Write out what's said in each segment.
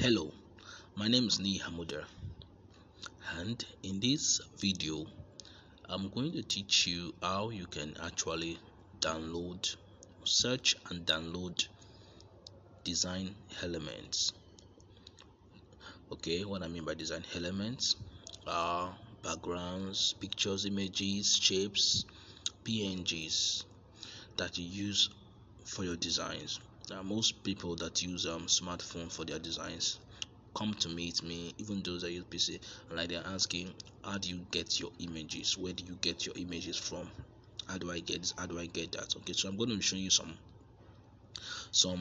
Hello, my name is Ni Hamuder, and in this video I'm going to teach you how you can actually search and download design elements. Okay, what I mean by design elements are backgrounds, pictures, images, shapes, PNGs that you use for your designs. Now most people that use smartphone for their designs come to meet me, even those that use PC, and like they're asking, how do you get your images? Where do you get your images from? How do I get this? How do I get that? Okay, so I'm going to be showing you some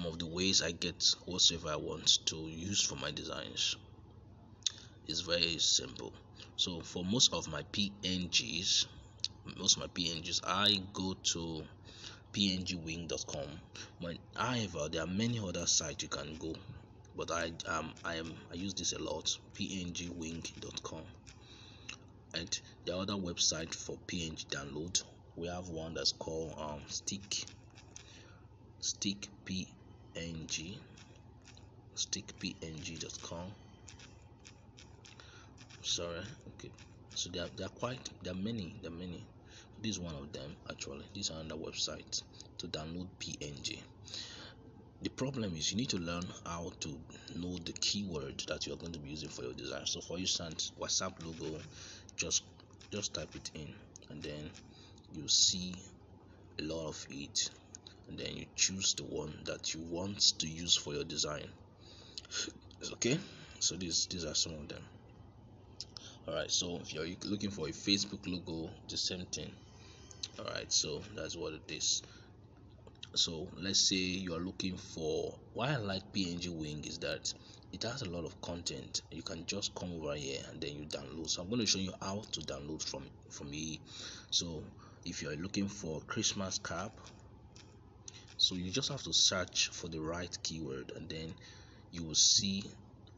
of the ways I get whatsoever I want to use for my designs. It's very simple. So for most of my PNGs, I go to pngwing.com. However, there are many other sites you can go, but I use this a lot, pngwing.com. And the other website for PNG download, we have one that's called stickpng.com. Sorry, okay. So there are many. This is one of them actually. This is another website to download PNG. The problem is you need to learn how to know the keyword that you are going to be using for your design. So for instance, WhatsApp logo, just type it in and then you see a lot of it, and then you choose the one that you want to use for your design. Okay, so these are some of them. Alright, so if you're looking for a Facebook logo, the same thing. Alright, so that's what it is. So let's say you are looking for, why I like PNG Wing is that it has a lot of content. You can just come over here and then you download. So I'm going to show you how to download from here. So if you are looking for Christmas cap, so you just have to search for the right keyword and then you will see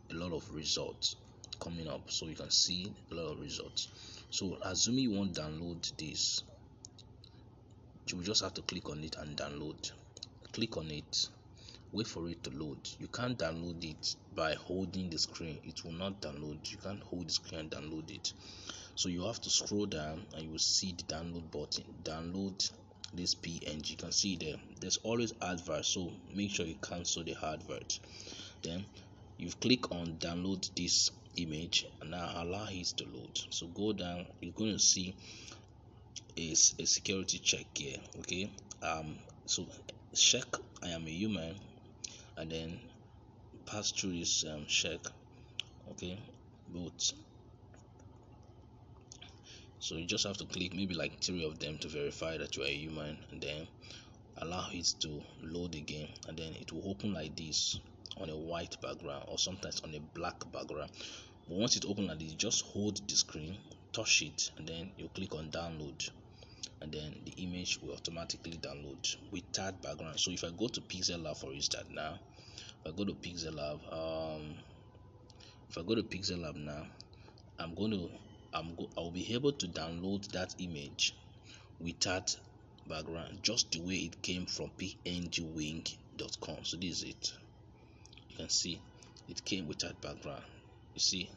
a lot of results coming up. So you can see a lot of results. So assuming you want to download this, you will just have to click on it and download. Click on it, wait for it to load. You can't download it by holding the screen, it will not download. You can't hold the screen and download it. So you have to scroll down and you will see the download button. Download this PNG. You can see there's always advert, so make sure you cancel the advert. Then you click on download this image and now allow it to load. So go down, you're going to see a security check here. Okay, so check I am a human and then pass through this check. Okay, both. So you just have to click maybe like 3 of them to verify that you are a human, and then allow it to load again, and then it will open like this on a white background or sometimes on a black background. But once it opens like this, just hold the screen, touch it, and then you click on download, and then the image will automatically download with that background. So if I go to Pixel Lab, for instance, now if I go to Pixel Lab now, I'll be able to download that image with that background just the way it came from pngwing.com. So this is it. You can see it came with that background. You see.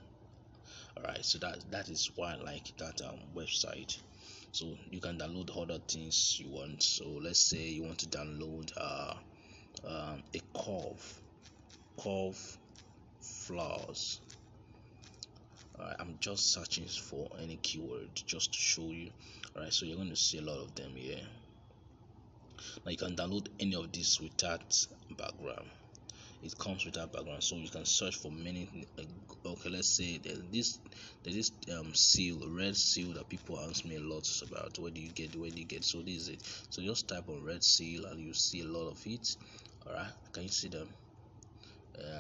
Alright, so that is why I like that website. So you can download other things you want. So let's say you want to download a curve flowers. Alright, I'm just searching for any keyword just to show you. Alright, so you're going to see a lot of them here. Now you can download any of this with that background. It comes with that background, so you can search for many. Okay, let's say there's this seal, red seal, that people ask me a lot about. Where do you get? So this is it. So just type on red seal and you see a lot of it. Alright, can you see them?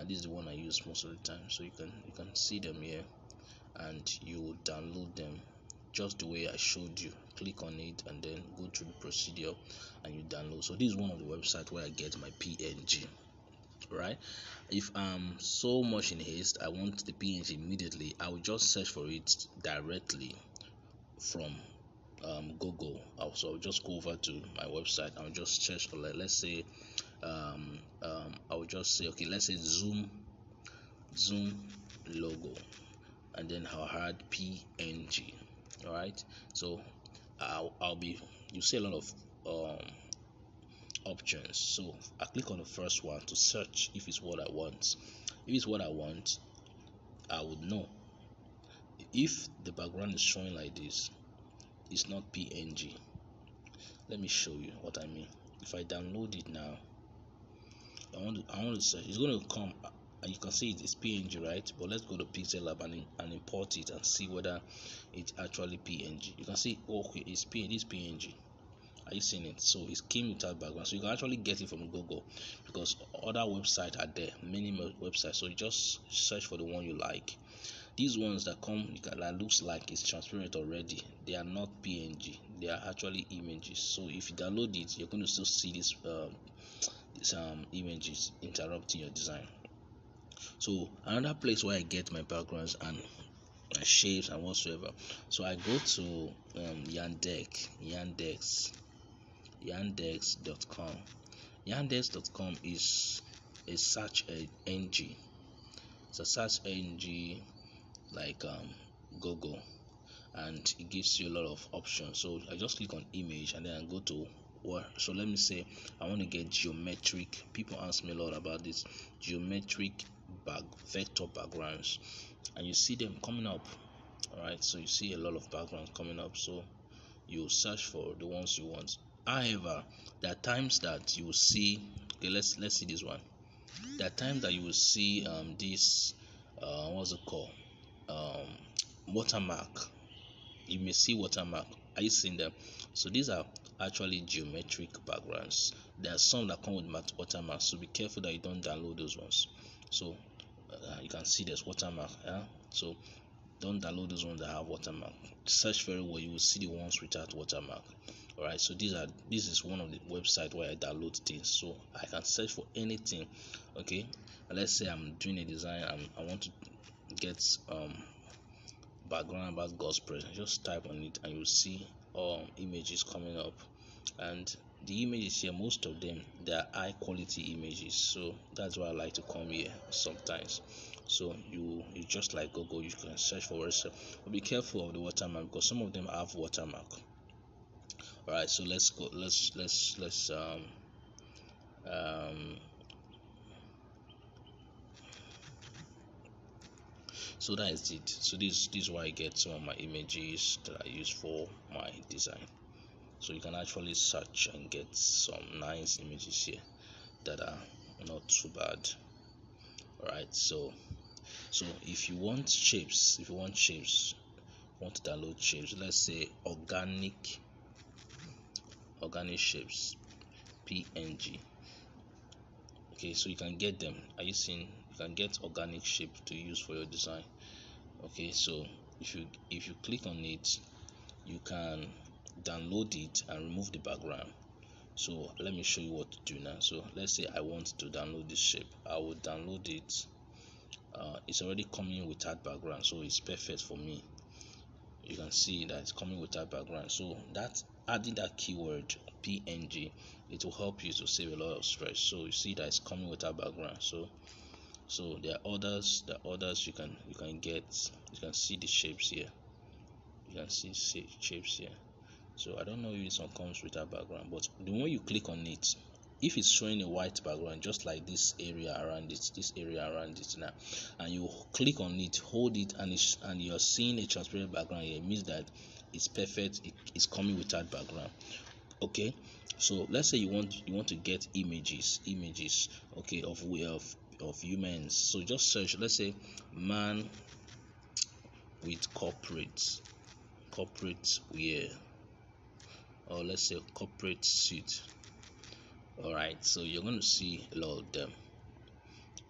This is the one I use most of the time, so you can see them here, and you download them just the way I showed you. Click on it and then go through the procedure and you download. So this is one of the websites where I get my PNG. Right, if I'm so much in haste, I want the PNG immediately, I will just search for it directly from Google. So I'll just go over to my website. I'll just search for, let's say I will just say, okay, let's say Zoom logo, and then I'll add PNG. All right, so I'll be, you see a lot of options. So I click on the first one to search if it's what I want. If it's what I want, I would know. If the background is showing like this, it's not PNG. Let me show you what I mean. If I download it now, I want to search. It's going to come, and you can see it's PNG, right? But let's go to Pixel Lab and import it and see whether it's actually PNG. You can see, okay, it's PNG. Are you seeing it? So it came without background, so you can actually get it from Google, because other websites are there, many websites. So you just search for the one you like. These ones that come that looks like it's transparent already, they are not PNG, they are actually images. So if you download it, you're going to still see these images interrupting your design. So another place where I get my backgrounds and my shapes and whatsoever, so I go to yandex.com. Yandex.com is a search engine. It's a search engine like Google, and it gives you a lot of options. So I just click on image and then I go to what. So let me say I want to get geometric. People ask me a lot about this geometric vector backgrounds, and you see them coming up. All right, so you see a lot of backgrounds coming up. So you search for the ones you want. However, there are times that you will see, okay, let's see this one. There are times that you will see this what's it called, watermark. You may see watermark. Are you seeing them? So these are actually geometric backgrounds. There are some that come with watermark, so be careful that you don't download those ones. So you can see there's watermark. So don't download those ones that have watermark. Search very well, you will see the ones without watermark. All right, so this is one of the websites where I download things, so I can search for anything. Okay, let's say I'm doing a design and I want to get background about God's presence. Just type on it and you'll see images coming up, and the images here, most of them, they are high quality images, so that's why I like to come here sometimes. So you just like Google, you can search for words, but be careful of the watermark, because some of them have watermark. All right, so let's go. Let's so that is it. So this is why I get some of my images that I use for my design. So you can actually search and get some nice images here that are not too bad. All right, so if you want shapes, want to download shapes, let's say organic shapes, PNG. Okay, so you can get them. Are you seeing? You can get organic shape to use for your design. Okay, so if you click on it, you can download it and remove the background. So let me show you what to do now. So let's say I want to download this shape. I will download it. It's already coming without background, so it's perfect for me. You can see that it's coming without background. So that adding that keyword PNG, it will help you to save a lot of stress. So you see that it's coming without background. So there are others you can get. You can see the shapes here. You can see shapes here. So I don't know if this one comes without background, but the moment you click on it, if it's showing a white background, just like this area around it now, and you click on it, hold it, and you're seeing a transparent background here, it means that it's perfect. It's coming without background. Okay, so let's say you want to get images, okay, of humans. So just search, let's say man with corporate wear, or let's say corporate suit. All right, so you're going to see a lot of them.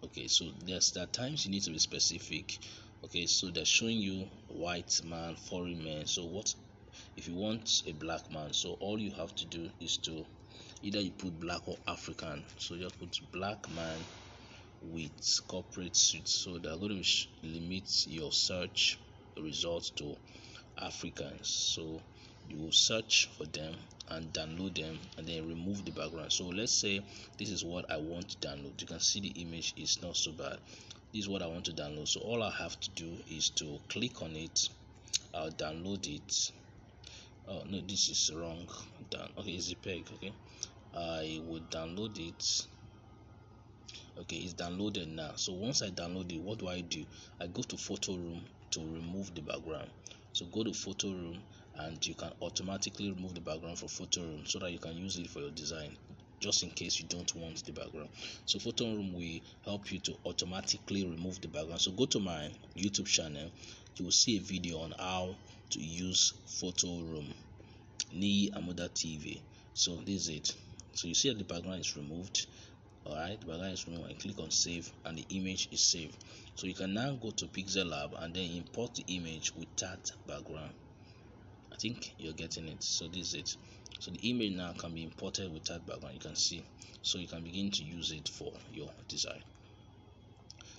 Okay, so there are times you need to be specific. Okay, so they're showing you white man, foreign man. So what if you want a black man? So all you have to do is to either you put black or African. So just put black man with corporate suit. So they're going to limit your search results to Africans. So you will search for them and download them and then remove the background. So let's say this is what I want to download. You can see the image is not so bad. This is what I want to download. So all I have to do is to click on it. I'll download it. Oh no, this is wrong. Okay, it's the peg. Okay, I will download it. Okay, it's downloaded now. So once I download it, what do? I go to photo room to remove the background. So go to photo room and you can automatically remove the background from photo room so that you can use it for your design, just in case you don't want the background. So photo room will help you to automatically remove the background. So go to my YouTube channel, you will see a video on how to use photo room, Ni Amuda TV. So this is it. So you see that the background is removed. Alright, the background is removed. I click on save and the image is saved. So you can now go to Pixel Lab and then import the image with that background. I think you're getting it. So this is it. So the image now can be imported with that background. You can see, so you can begin to use it for your design.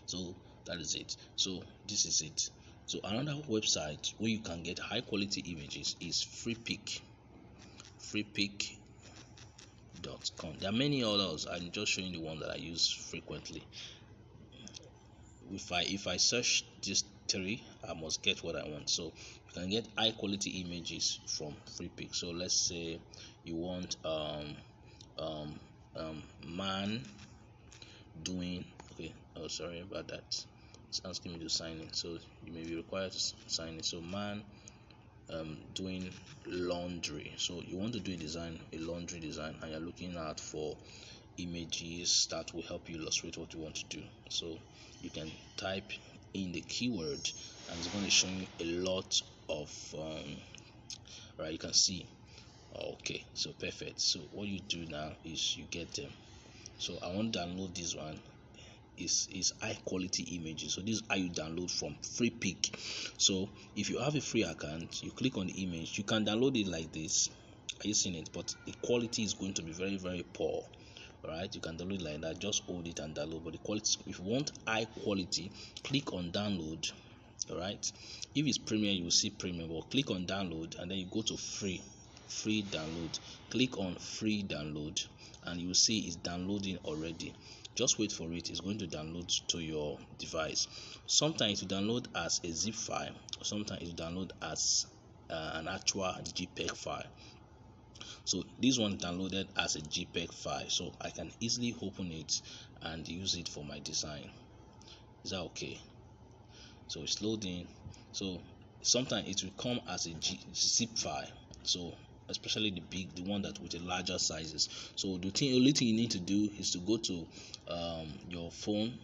So that is it. So this is it. So another website where you can get high quality images is freepik.com. There are many others. I'm just showing the one that I use frequently. If I search these three, I must get what I want. So you can get high quality images from Freepik. So let's say you want man doing, okay, oh sorry about that, it's asking me to sign in, so you may be required to sign in. So man doing laundry. So you want to do a laundry design, and you're looking out for images that will help you illustrate what you want to do. So you can type in the keyword and it's going to show you a lot of right, you can see. Okay, so perfect. So what you do now is you get them. So I want to download this one. Is high quality images. So this is how you download from Freepik. So if you have a free account, you click on the image, you can download it like this. Are you seeing it? But the quality is going to be very, very poor. Alright, you can download like that, just hold it and download. But the quality, if you want high quality, click on download. Alright, if it's premium, you will see premium, but click on download and then you go to free download. Click on free download and you will see it's downloading already. Just wait for it. It's going to download to your device. Sometimes you download as a zip file, sometimes you download as an actual JPEG file. So this one downloaded as a JPEG file, so I can easily open it and use it for my design. Is that okay? So it's loading. So sometimes it will come as a zip file, so especially the one that with the larger sizes. So the only thing you need to do is to go to your phone,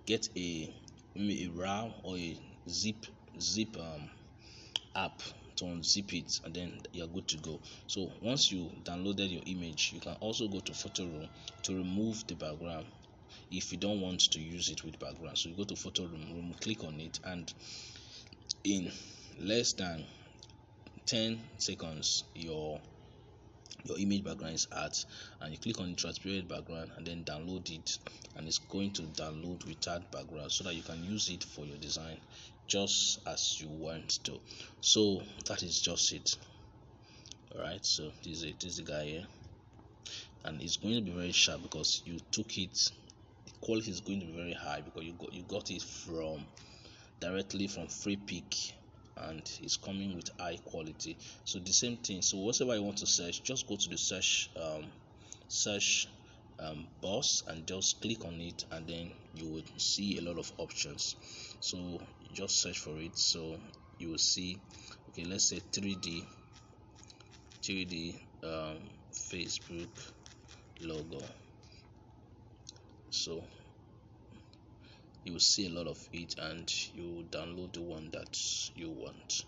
get maybe a RAW or a zip app to unzip it, and then you're good to go. So once you downloaded your image, you can also go to photo room to remove the background if you don't want to use it with background. So you go to photo room, click on it, and in less than 10 seconds your image background is out, and you click on the transparent background and then download it, and it's going to download without background so that you can use it for your design just as you want to. So that is just it. All right, so this is the guy here, and it's going to be very sharp because you took it. The quality is going to be very high because you got it from directly from Freepik, and it's coming with high quality. So the same thing. So whatever you want to search, just go to the search box and just click on it, and then you would see a lot of options. So just search for it. So you will see, okay, let's say 3D Facebook logo. So you will see a lot of it and you download the one that you want.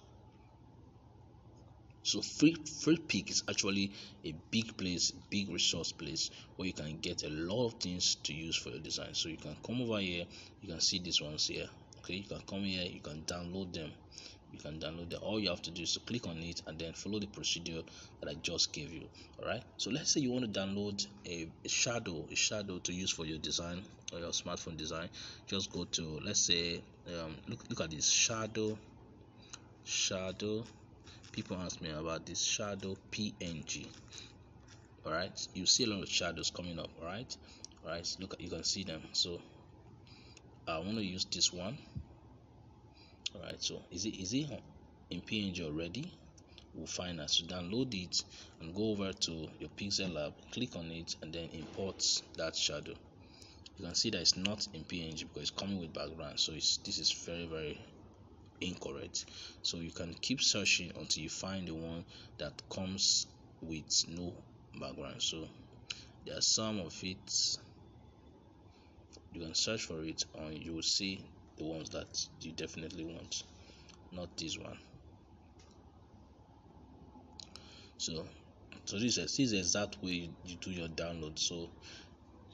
So Freepik is actually a big place, big resource place where you can get a lot of things to use for your design. So you can come over here, you can see these ones here. Okay, you can come here, you can download them. You can download them. All you have to do is to click on it and then follow the procedure that I just gave you. All right, so let's say you want to download a shadow to use for your design or your smartphone design. Just go to, let's say look at this shadow people ask me about this shadow PNG. All right, you see a lot of shadows coming up. All right, look, you can see them. So I want to use this one. All right, so is it in PNG already? We'll find out. So download it and go over to your Pixel Lab, click on it, and then import that shadow. You can see that it's not in PNG because it's coming with background, so this is very incorrect. So you can keep searching until you find the one that comes with no background. So there are some of it, you can search for it and you will see the ones that you definitely want, not this one. So this is the exact way you do your download. So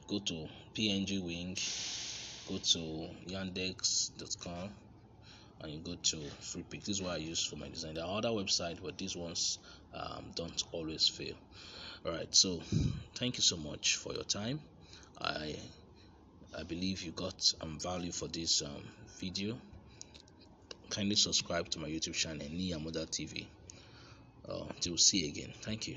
go to PNG Wing, go to yandex.com, and you go to FreePic. This is what I use for my design. There are other websites, but these ones don't always fail. All right, so thank you so much for your time. I believe you got value for this video. Kindly subscribe to my YouTube channel, Nia Mother TV. Till see you again. Thank you.